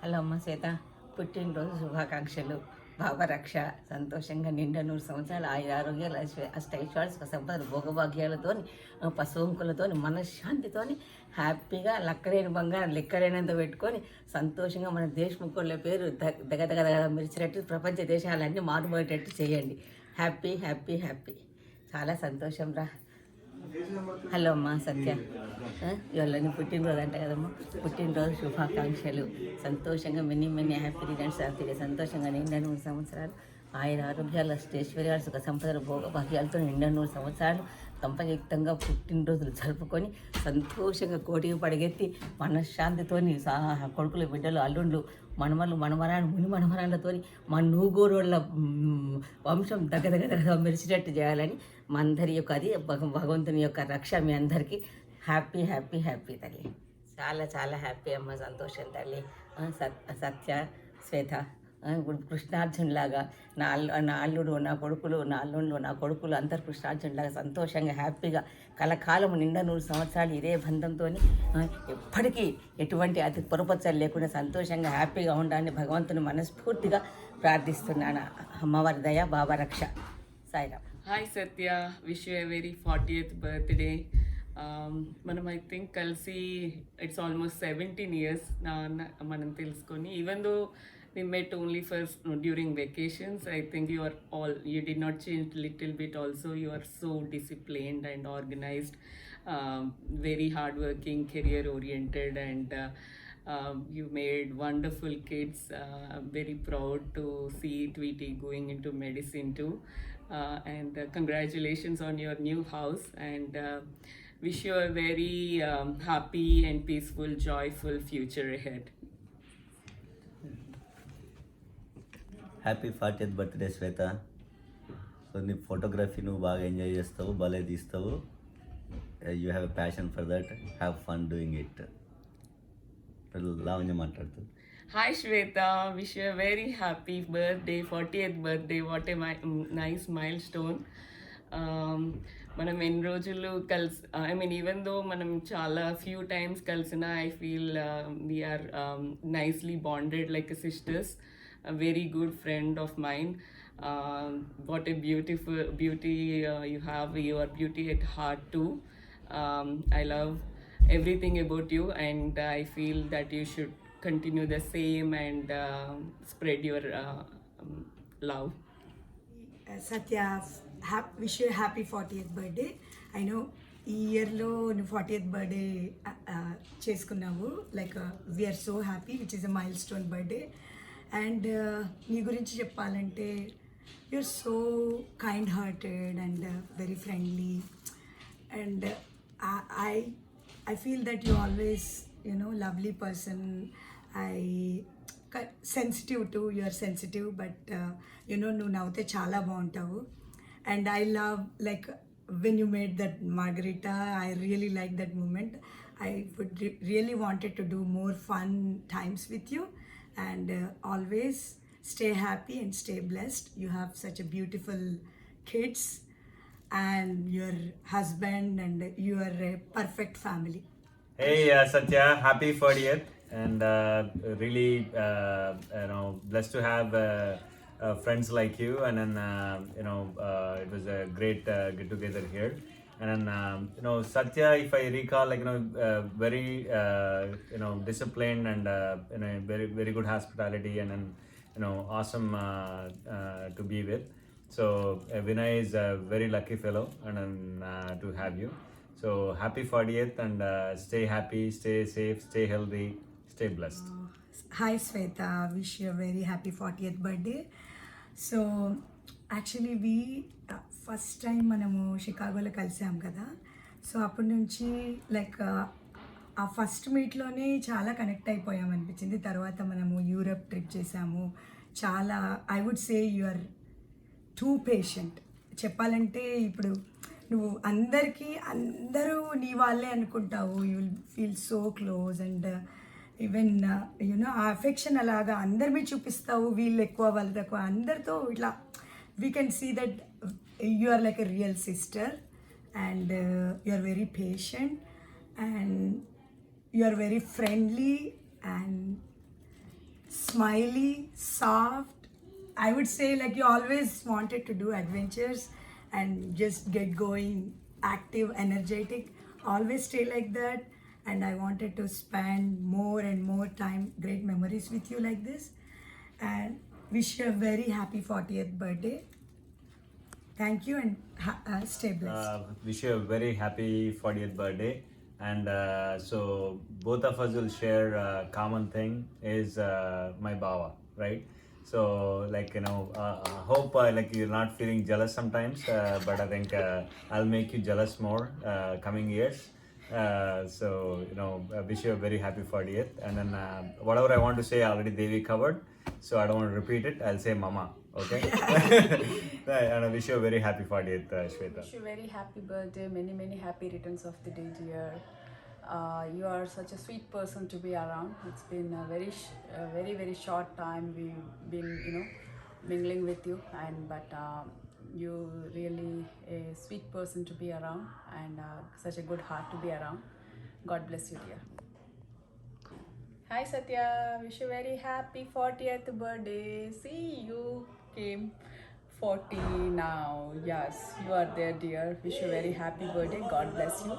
Hello అమ్మ శ్వేత, పుట్టినరోజు శుభాకాంక్షలు. భావరక్ష సంతోషంగా నిండా 100 సంవత్సరాలు ఆరోగ్యాలు అష్టైశ్వర్య సంపద భోగభాగ్యాలతో పశువుంకులతో మనశ్శాంతితో హ్యాపీగా లక్కలేని బంగారం లెక్కలేనంత పెట్టుకొని సంతోషంగా మన దేశముఖుల పేరు దగదగ మెరిచినట్టు ప్రపంచ దేశాలన్నీ మారుమోయేటట్టు చేయండి. Happy happy happy. చాలా సంతోషం రా. హలో అమ్మా సత్య, ఇవాళ నీ పుట్టినరోజు అంట కదమ్మా. పుట్టినరోజు శుభాకాంక్షలు. సంతోషంగా మెనీ హ్యాపీ రిటర్న్స్ హ్యాపీగా సంతోషంగా నిండా 100 సంవత్సరాలు ఆరోగ్యాలు అష్టైశ్వర్యాలు సుఖ సంపదలు భోగభాగ్యాలతో నిండా 100 సంవత్సరాలు సంపయుక్తంగా పుట్టినరోజులు జరుపుకొని సంతోషంగా కోటికి పడగెత్తి మనశ్శాంతితోని కొడుకులు బిడ్డలు అల్లుండ్లు మనమలు మనమరాలు ముని మనమరాళ్ళతో మా నూగోరోళ్ళ వంశం దగ్గర మెరిచినట్టు చేయాలని మా అందరి యొక్క అది భగవంతుని యొక్క రక్ష మీ అందరికీ. హ్యాపీ హ్యాపీ హ్యాపీ తల్లి. చాలా చాలా హ్యాపీ అమ్మ, సంతోషం తల్లి. సత్య శ్వేత ఇప్పుడు కృష్ణార్జునులాగా నా అల్లుడు నా కొడుకులు నా అల్లుళ్ళు నా కొడుకులు అందరు కృష్ణార్జునులాగా సంతోషంగా హ్యాపీగా కలకాలం నిండా 100 సంవత్సరాలు ఇదే బంధంతో ఎప్పటికీ ఎటువంటి అతి పొరపచ్చలు లేకుండా సంతోషంగా హ్యాపీగా ఉండాలని భగవంతుని మనస్ఫూర్తిగా ప్రార్థిస్తున్నాను. అమ్మవారి దయ బాబా రక్ష. Sairam. Hi Satya, wish you a very 40th birthday. మనం ఐ థింక్ కలిసి ఇట్స్ ఆల్మోస్ట్ 17 years మనం తెలుసుకొని. Even though we met only first during vacations. I think you did not change little bit also. You are so disciplined and organized, very hardworking, career oriented, and you made wonderful kids. I'm very proud to see Tweety going into medicine too. And congratulations on your new house, and wish you a very happy and peaceful, joyful future ahead. Happy 40th birthday Shweta. So నీ photography నువ్వు బాగా enjoy చేస్తావు, భలే తీస్తావు. You have a passion for that, have fun doing it. Lavanya మాట్లాడుతుంది. Hi Shweta, wish you a very happy birthday, 40th birthday. What a nice milestone. మనం ఎన్ని రోజులు కలిసి, ఐ మీన్ ఈవెన్ దో మనం చాలా few times కలిసిన, I feel we are nicely bonded like a sisters. A very good friend of mine. What a beauty you have. Your beauty at heart too. I love everything about you, and I feel that you should continue the same and spread your love. Satya, wish you a happy 40th birthday. I know ఈ ఇయర్లో నువ్వు 40th birthday చేసుకున్నావు. Like we are so happy, which is a milestone birthday. And నీ గురించి చెప్పాలంటే you're so kind hearted and very friendly. And I feel that you always lovely person. Sensitive to you're sensitive, but నువ్వు నవ్వుతే చాలా బాగుంటావు. And I love like when you made that margarita, I really liked that moment. I would really wanted to do more fun times with you, and always stay happy and stay blessed. You have such a beautiful kids and your husband, and you are a perfect family. Hey Satya, happy 40th, and really blessed to have friends like you, and then it was a great get together here. And then Satya, if I recall, very disciplined, and very very good hospitality, and then awesome to be with. So Vinay is a very lucky fellow, and then to have you. So happy 40th, and stay happy, stay safe, stay healthy, stay blessed. Hi Sweta, wish you a very happy 40th birthday. So actually first time మనము షికాగోలో కలిసాం కదా. So అప్పటి నుంచి like ఆ first మీట్లోనే చాలా connect అయిపోయాం అనిపించింది. తర్వాత మనము యూరప్ ట్రిప్ చేసాము. చాలా I would say you are too patient. చెప్పాలంటే ఇప్పుడు నువ్వు అందరూ నీ వాళ్ళే అనుకుంటావు. You will feel so close, and even ఆ అఫెక్షన్ అలాగా అందరి మీద చూపిస్తావు. వీళ్ళు ఎక్కువ వాళ్ళు తక్కువ అందరితో ఇట్లా we can see that you are like a real sister, and you are very patient, and you are very friendly, and smiley, soft. I would say like you always wanted to do adventures and just get going, active, energetic. Always stay like that. And I wanted to spend more and more time, great memories with you like this. And wish you a very happy 40th birthday. Thank you and stay blessed. Wish you a very happy 40th birthday. And so both of us will share a common thing is my Baba, right? So like hope like you're not feeling jealous sometimes, but I think I'll make you jealous more coming years. So I wish you a very happy 40th. And then whatever I want to say already Devi covered, so I don't want to repeat it. I'll say Mama. Okay. Right, and I wish you a very happy 40th, Shweta. Wish you very happy birthday, many happy returns of the day, dear. You are such a sweet person to be around. It's been a very short time we've been mingling with you, but you really a sweet person to be around, and such a good heart to be around. God bless you, dear. Hi Satya, wish you very happy 40th birthday. See, you came 40 now. Yes, you are there, dear. Wish you very happy birthday. God bless you.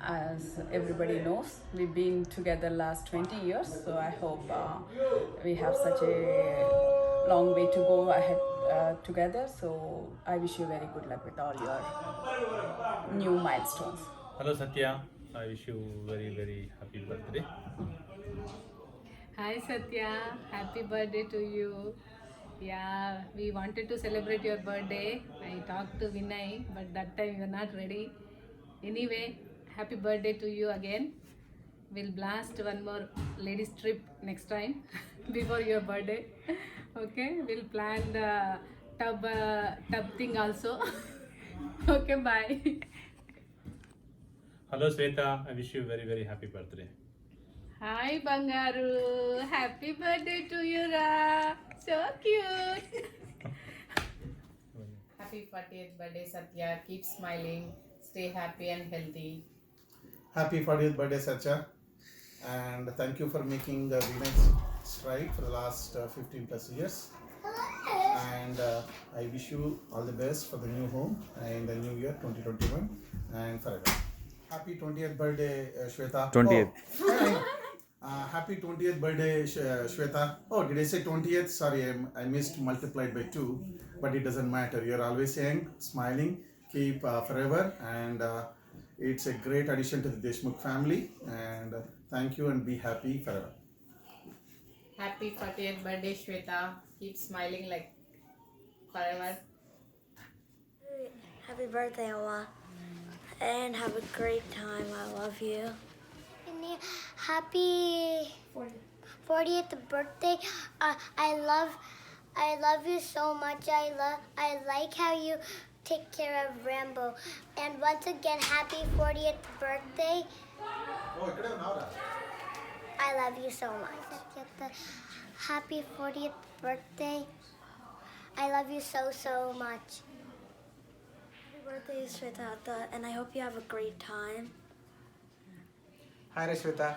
As everybody knows, we've been together last 20 years, so I hope we have such a long way to go ahead together. So I wish you very good luck with all your new milestones. Hello Satya, I wish you very happy birthday. Hi Satya, happy birthday to you. Yeah, we wanted to celebrate your birthday. I talked to Vinay, but that time you were not ready. Anyway, happy birthday to you again. We'll blast one more ladies trip next time before your birthday. Okay, we'll plan the tub thing also. Okay, bye. Hello Sweta, I wish you very happy birthday. Hi Bangaru, happy birthday to you, Ra. So cute. Happy 40th birthday, Satya. Keep smiling, stay happy and healthy. Happy 40th birthday, Satya. And thank you for making the Venus stride for the last 15 plus years. And I wish you all the best for the new home and the new year 2021 and forever. Happy 20th birthday, Shweta. 20th. Oh, happy 20th birthday, Shweta. Oh, did I say 20th? Sorry, I missed multiplied by 2, but it doesn't matter. You're always saying, smiling, keep forever, and it's a great addition to the Deshmukh family. And thank you and be happy forever. Happy 40th birthday, Shweta. Keep smiling like forever. Happy birthday, Allah. And have a great time. I love you. Happy 40th birthday. I love you so much. I like how you take care of Rambo. And once again, happy 40th birthday. I love you so much. Happy 40th birthday. I love you so much. Happy birthday, Shweta, and I hope you have a great time. Hi Rashweta,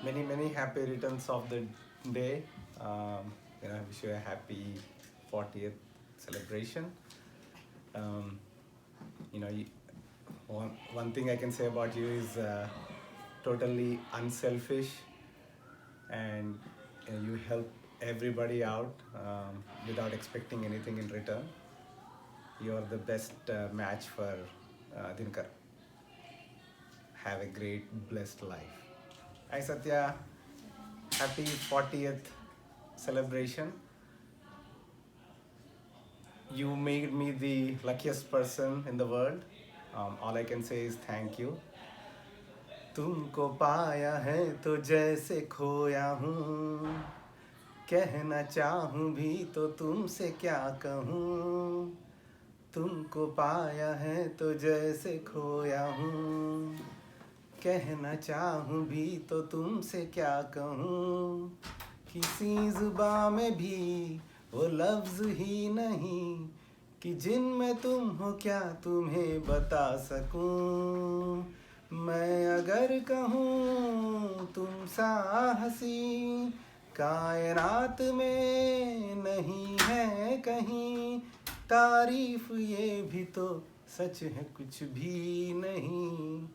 many happy returns of the day. I wish you a happy 40th celebration. One thing I can say about you is totally unselfish, and you help everybody out without expecting anything in return. You are the best match for Dinkar. Have a great, blessed life. Hi Satya, happy 40th celebration. You made me the luckiest person in the world. All I can say is thank you. तुमको पाया है तो जैसे खोया हूँ, कहना चाहूँ भी तो तुमसे क्या कहूँ. तुमको पाया है तो जैसे खोया हूँ, कहना चाहूँ भी तो तुमसे क्या कहूँ. किसी जुबां में भी वो लफ्ज़ ही नहीं कि जिनमें तुम हो क्या तुम्हें बता सकूँ. मैं अगर कहूँ तुम सा हंसी कायनात में नहीं है कहीं तारीफ ये भी तो सच है कुछ भी नहीं.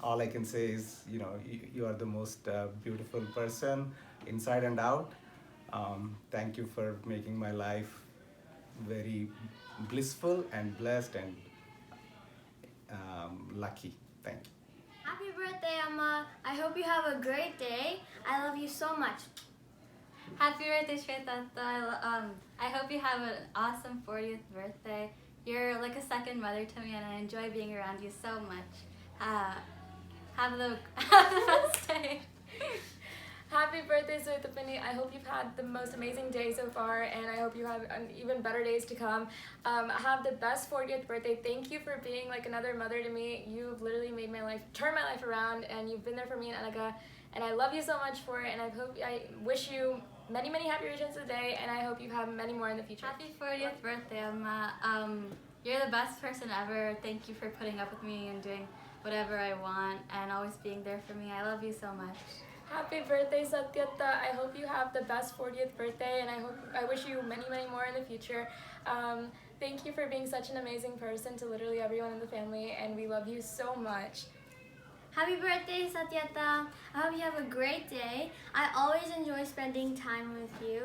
All I can say is, you are the most beautiful person inside and out. Thank you for making my life very blissful and blessed and lucky. Thank you. Happy birthday, Amma. I hope you have a great day. I love you so much. Happy birthday, Shweta. I hope you have an awesome 40th birthday. You're like a second mother to me, and I enjoy being around you so much. Have the best day. Happy birthday, Swetapani. I hope you've had the most amazing day so far, and I hope you have even better days to come. Have the best 40th birthday. Thank you for being like another mother to me. You've literally made my life, turned my life around, and you've been there for me and Annika, and I love you so much for it, and I wish you many, many happy returns of the day, and I hope you have many more in the future. Happy 40th birthday, Amma. You're the best person ever. Thank you for putting up with me and doing whatever I want and always being there for me. I love you so much. Happy birthday, Satyata. I hope you have the best 40th birthday, and I wish you many, many more in the future. Thank you for being such an amazing person to literally everyone in the family, and we love you so much. Happy birthday, Satyata. I hope you have a great day. I always enjoy spending time with you,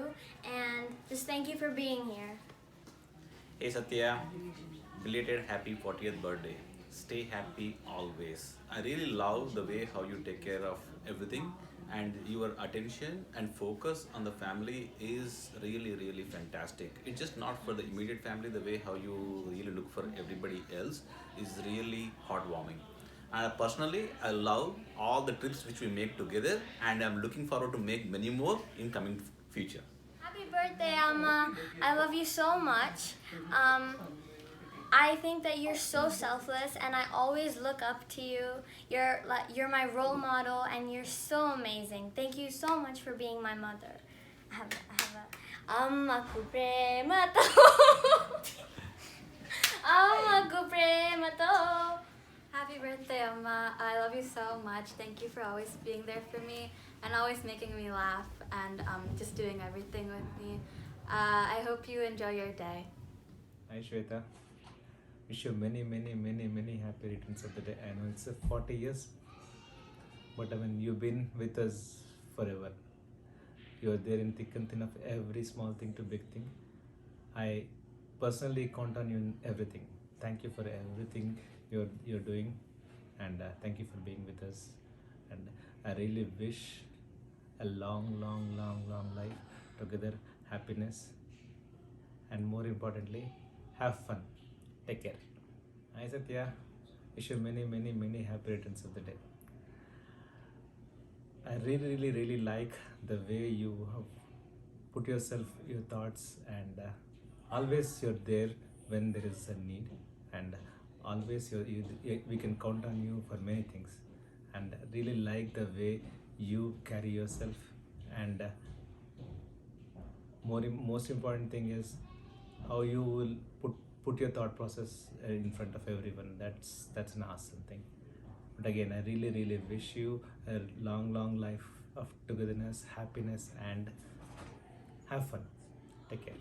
and just thank you for being here. Hey Satya, belated happy 40th birthday. Stay happy always. I really love the way how you take care of everything, and your attention and focus on the family is really, really fantastic. It's just not for the immediate family, the way how you really look for everybody else is really heartwarming. And personally, I love all the trips which we make together, and I'm looking forward to make many more in coming future. Happy birthday, Amma. I love you so much. I think that you're so selfless, and I always look up to you. You're my role model, and you're so amazing. Thank you so much for being my mother. I have a Ammaku premato. Ammaku premato. Happy birthday, Amma. I love you so much. Thank you for always being there for me and always making me laugh and just doing everything with me. I hope you enjoy your day. Hi Shweta. Wish you many happy returns of the day. I know it's 40 years, but I mean, you've been with us forever. You're there in thick and thin of every small thing to big thing. I personally count on you in everything. Thank you for everything you're doing, and thank you for being with us. And I really wish a long life together, happiness, and more importantly, have fun. Take care. Hi Satya. Wish you many happy returns of the day. I really like the way you have put yourself, your thoughts, and always you're there when there is a need, and always we can count on you for many things. And really like the way you carry yourself, and most important thing is how you will put your thought process in front of everyone. That's an awesome thing. But again, I really wish you a long life of togetherness, happiness, and have fun. Take care.